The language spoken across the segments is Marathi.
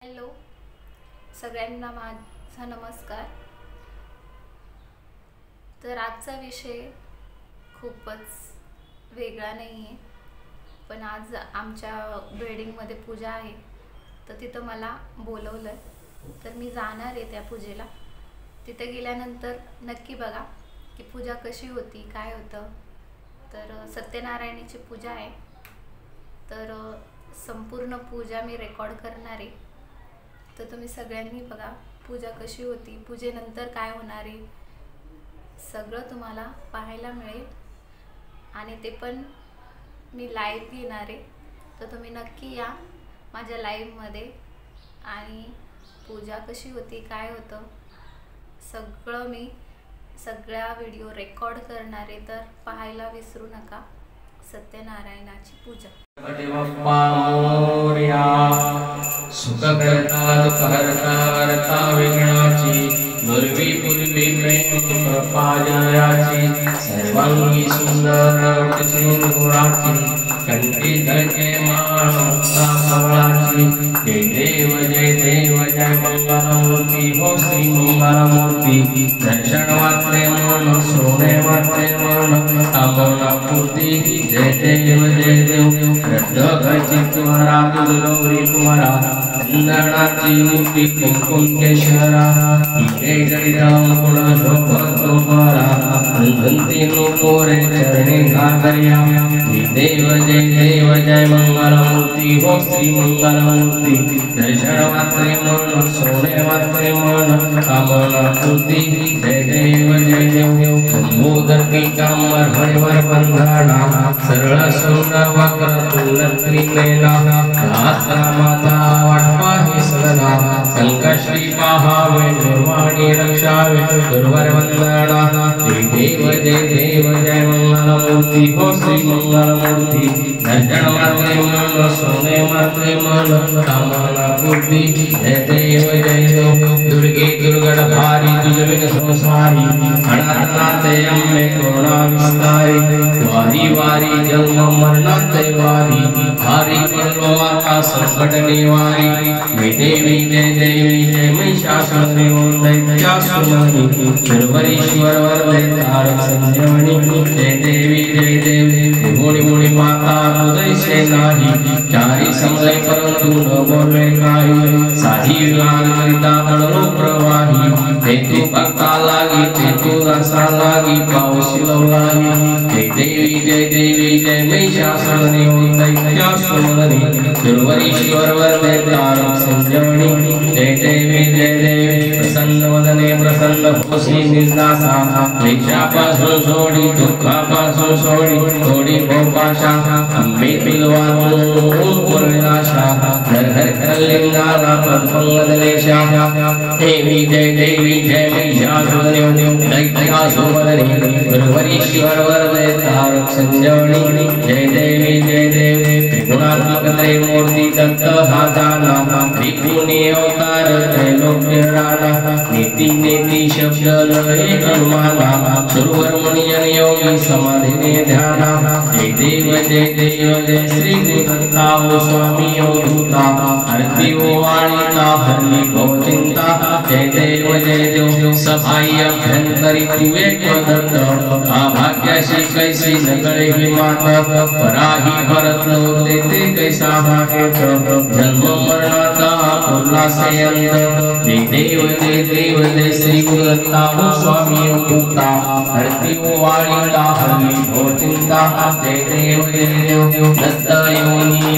हॅलो सगळ्यांना माझा नमस्कार। तर आजचा विषय खूपच वेगळा नाही आहे, पण आज आमच्या बिल्डिंगमध्ये पूजा आहे, तर तिथं मला बोलवलं आहे, तर मी जाणार आहे त्या पूजेला। तिथे गेल्यानंतर नक्की बघा की पूजा कशी होती, काय होतं। तर सत्यनारायणाची पूजा आहे, तर संपूर्ण पूजा मी रेकॉर्ड करणार आहे, तर तुम्ही सगळ्यांनी बघा पूजा कशी होती, पूजेनंतर काय होणार आहे, सगळं तुम्हाला पाहायला मिळेल आणि ते पण मी लाईव्ह घेणार आहे। तर तुम्ही नक्की या माझ्या लाईव्हमध्ये आणि पूजा कशी होती, काय होतं, सगळं मी सगळ्या व्हिडिओ रेकॉर्ड करणार आहे, तर पाहायला विसरू नका सत्यनारायणाची पूजा। सुखकर्ता दुःखहर्ता विघ्नाची दुर्वी पूर्वी प्रेम कृपाजयाची सर्वांगी सुंदर सिंधुराची कंठी धरके मानवता सवळाची जय देव जय मंगलमूर्ती हो श्री मंगलमूर्ती दर्शन वाचले मन सोने वाचले मन कामना पूर्ती जय देव रद्दघची तुम्हारा गौरी कुमारा चंदनाची मूर्ती कुंकुम केशरा इथे जडिराम गुण शोभतो परा धंती नुपुरे चरणी घागर्या देव जय मंगलमूर्ती हो श्री मंगलमूर्ती दर्शन वात्रे मन सोने वात्रे मन कामना पूर्ती जय देव शंभोदर पीतांबर हरिवर बंधना सरळ सुंदर वक्र तुल त्रिनेना रात्रा माता वाटपा हे सदना संकश्री पाहावे दुर्वाणी रक्षावे दुर्वर वंदना जय देव जय मंगलमूर्ती हो श्री मंगलमूर्ती दर्शन मात्रे मन सोने मात्रे मन कामना पूर्ती जय देव दुर्गे दुर्गण भारी तुझविन संसारी अनाथनाथे अम्मे करुणा विस्तारी वारी वारी जन्म मरणाते वारी हरि पल्लो आता संकट निवारी देवी जय महिषासुर दैत्यासुमनि सर्वरीश्वर वरदे तारक संजीवनी जय देवी मुनि मुनि माता हृदय से नाही चारी समझे परंतु न बोले काही साही लाल करिता तळलो प्रवाही ते तू भक्ता लागी ते तू रसा लागी पावसिलो लागी जय देवी जय महिषासुरनि दैत्यासुमनि सर्वरीश्वर वरदे तारक संजीवनी जय देवी प्रसन्न वदने प्रसन्न होसी निर्दासा क्लेशापासून सोडी दुःखापासून सोडी थोडी भोपाशा अंबे पिलवातून पूर्विनाशा घर घर कलिंगाला पद्मंगलेशा देवी जय महिषासुरनि दैत्यासुमनि सर्वरीश्वर वरदे तारक संजीवनी जय देवी गुणात्मक त्रैमूर्ति दत्त हादाना त्रिगुणी अवतार त्रैलोक्य राणा नीति नीति शब्द लय अनुमाना सुरवरमणियन योगी समाधि ने ध्याना जय देव जय श्री गुरुदत्ता हो स्वामी अवधूता आरती ओ वाणिता हरि भव चिंता जय देव सभाई अभ्यंतरी तू एक दत्त आभाग्याशी कैसी नगळे ही माता पराही भरत देते कैसा है जन्म मरणाचा उल्लासे अंत जय देव जय श्री गुरुदत्ता हो स्वामी अवधूता हरती ओ वाणिता हरि भव चिंता जय देव दत्त योनी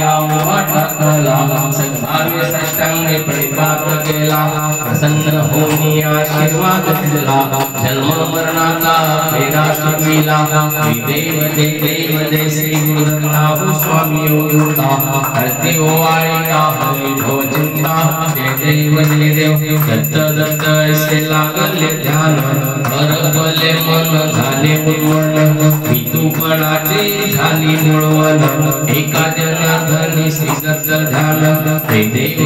ठाकला सद्भाव्य साष्टांगे प्रणिपात केला प्रसन्न होनी आशीर्वाद दिला जन्म मरणाचा फेरा शिकविला देव जय श्री गुरुदत्ता हो स्वामी अवधूता हरती ओ वाणिता हरि भव चिंता जय देव दत्त ऐसे लागले ध्यान बरबले मन झाले उन्मन पितूपणाचे झाली मुळवण एका जनार्दनी श्री दत्त ध्यान जय देव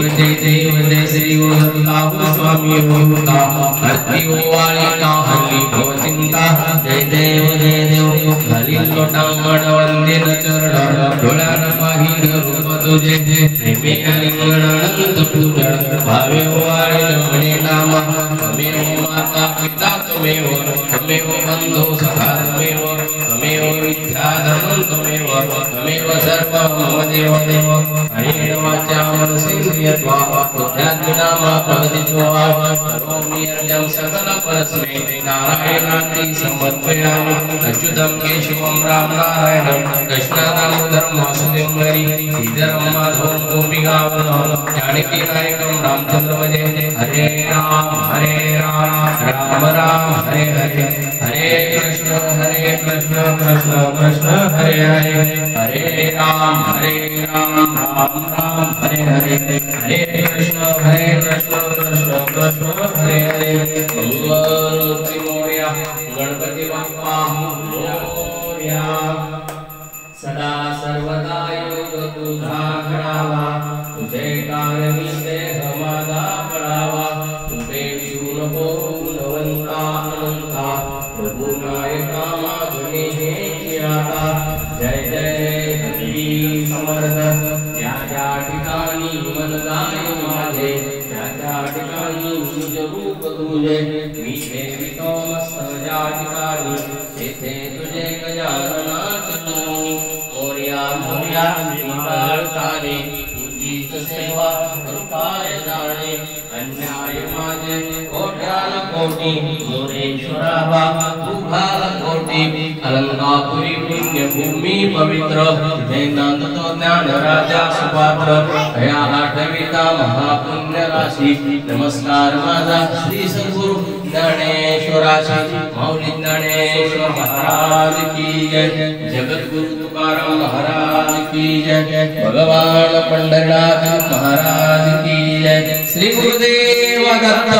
श्री गुरुदत्ता हो स्वामी अवधूता हरती ओ वाणिता हरि भव चिंता जय देव घाली लोटांगण वंदेन चरण डोळ्यान पाहिलं रूप तुझे प्रेमे कलिंगणानंद पूर्ण भावेव वाणी नाम त्वमेव माता पिता त्वमेव त्वमेव बंधु सखा त्वमेव त्वमेव विद्याधर्मं त्वमेव त्वमेव सर्वं मम देव देव अनेन वाचा मनसेन्द्रियत्वा बुद्ध्यात्मना प्रगतित्वा करोमि यज्ञं सकलपरस्मै नारायणाति समर्पयामि अच्युतं केशवं रामनारायणं कृष्णदामोदरं वासुदेवं हरि श्रीधरं माधवं गोपिकावल्लभं जानकीनायकं रामचन्द्र भजे हरे राम राम राम हरे हरे हरे कृष्ण कृष्ण कृष्ण हरे हरे हरे राम राम राम हरे हरे हरे कृष्ण कृष्ण कृष्ण हरे हरे मंगलमूर्ति मोरया गणपति बाप्पा मोरया सदा सर्वदा योग तुझा घडावा तुझे कारणी देह माझा पडावा तुझे जीव नको गुणवंता अनंता प्रभु नायका माझे हे आता जय जय हरी समर्थ ज्या ज्या ठिकाणी मन जाय माझे त्या त्या ठिकाणी निज रूप तुझे मी ठेवितो मस्त ज्या ठिकाणी तेथे तुझे गजाननाचे नोंद मोरया मोरया निवाळतारे तुझीच सेवा कृपाय जाणे अन्याय माझे कोट्यान कोटी मोरेश्वरा तुभाल कोटी अलंकापुरी पुण्य भूमी पवित्र जैनांतो ज्ञान राजा सुपात्र दया आठविता महापुण्य राशी नमस्कार माझा श्री सद्गुरु ज्ञानेश्वराशी मौली ज्ञानेश्वर महाराज की जय जगद्गुरु तुकाराम महाराज की जय भगवान पंढरनाथ महाराज की जय श्री गुरुदेव दत्त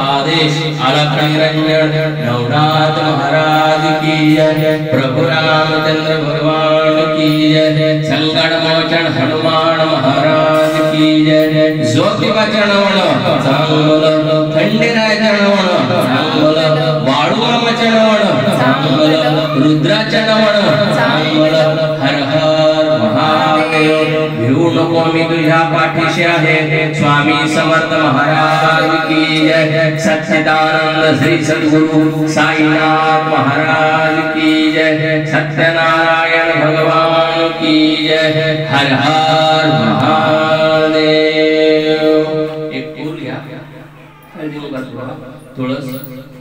आदेश आलखन निरंजन नवनाथ महाराज की जय प्रभु रामचंद्र भगवान की जय संकट मोचन हनुमान महाराज की जय ज्योतिबा चरणवण चांगल खंडेराय चरणवण चांगल बाळूराम चरणवण चांगल रुद्रा चरणवण चांगल हर हर महादेव भिवू नको मी तुझ्या पाठीशी आहे स्वामी समर्थ महाराज की जय सच्चिदानंद श्री सद्गुरु साईनाथ महाराज की जय सत्यनारायण भगवान की जय हर हर महादेव एक फूल घ्या तुळस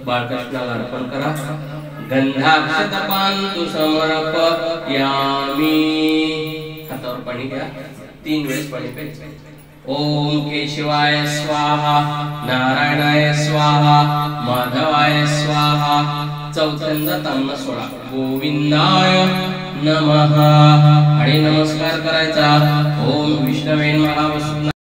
बाळकृष्णाला अर्पण करा गंधाक्षत पांतु समर्पयामि हातावर पाणी घ्या 3 वेळेस पाणी प्यायचं ओम केशवाय स्वाहा नारायणाय स्वाहा माधवाय स्वाहा चौथ्यांदा तांना सोडा गोविंदाय नमः आणि नमस्कार करायचा